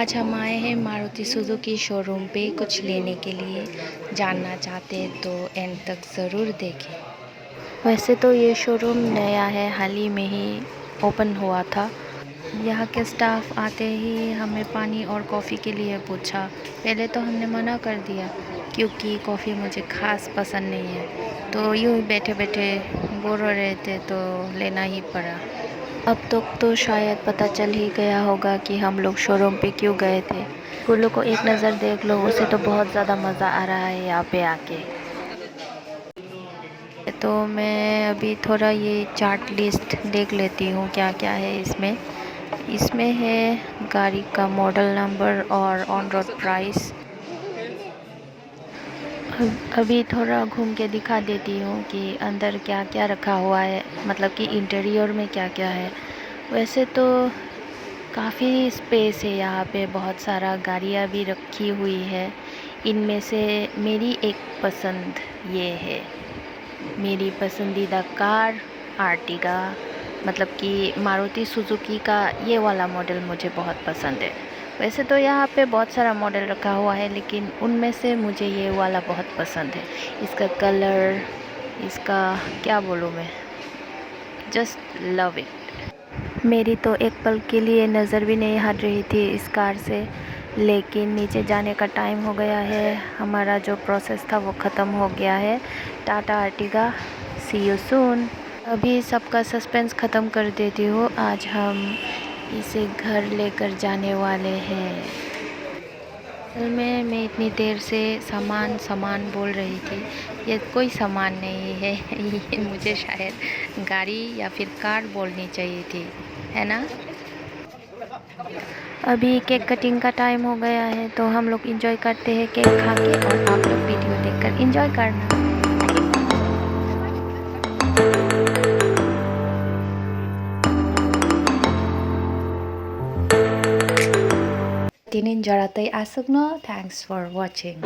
आज हम आए हैं मारुति सुजुकी शोरूम पे कुछ लेने के लिए। जानना चाहते हैं तो एंड तक ज़रूर देखें। वैसे तो ये शोरूम नया है, हाल ही में ही ओपन हुआ था। यहाँ के स्टाफ आते ही हमें पानी और कॉफ़ी के लिए पूछा। पहले तो हमने मना कर दिया क्योंकि कॉफ़ी मुझे ख़ास पसंद नहीं है, तो यूँ ही बैठे बैठे बोर हो रहे थे तो लेना ही पड़ा। अब तक तो शायद पता चल ही गया होगा कि हम लोग शोरूम पे क्यों गए थे। फूलों को एक नज़र देख लो, उसे तो बहुत ज़्यादा मज़ा आ रहा है यहाँ पे आके। तो मैं अभी थोड़ा ये चार्ट लिस्ट देख लेती हूँ क्या क्या है इसमें। इसमें है गाड़ी का मॉडल नंबर और ऑन रोड प्राइस। अभी थोड़ा घूम के दिखा देती हूँ कि अंदर क्या क्या रखा हुआ है, मतलब कि इंटीरियर में क्या क्या है। वैसे तो काफ़ी स्पेस है यहाँ पे, बहुत सारा गाड़ियाँ भी रखी हुई है। इनमें से मेरी एक पसंद ये है, मेरी पसंदीदा कार आर्टिगा, मतलब कि मारुति सुजुकी का ये वाला मॉडल मुझे बहुत पसंद है। वैसे तो यहाँ पे बहुत सारा मॉडल रखा हुआ है, लेकिन उनमें से मुझे ये वाला बहुत पसंद है। इसका कलर, इसका क्या बोलूँ मैं, जस्ट लव इट। मेरी तो एक पल के लिए नज़र भी नहीं हट रही थी इस कार से, लेकिन नीचे जाने का टाइम हो गया है। हमारा जो प्रोसेस था वो ख़त्म हो गया है। टाटा आर्टिगा, सी यू सून। अभी सबका सस्पेंस ख़त्म कर देती हूँ। आज हम इसे घर लेकर जाने वाले हैं। असल में मैं इतनी देर से सामान सामान बोल रही थी, ये कोई सामान नहीं है ये मुझे शायद गाड़ी या फिर कार बोलनी चाहिए थी, है ना। अभी केक कटिंग का टाइम हो गया है, तो हम लोग इंजॉय करते हैं केक खा के, और आप लोग वीडियो देखकर इंजॉय करना। Tinin jaratay asag no. Thanks for watching.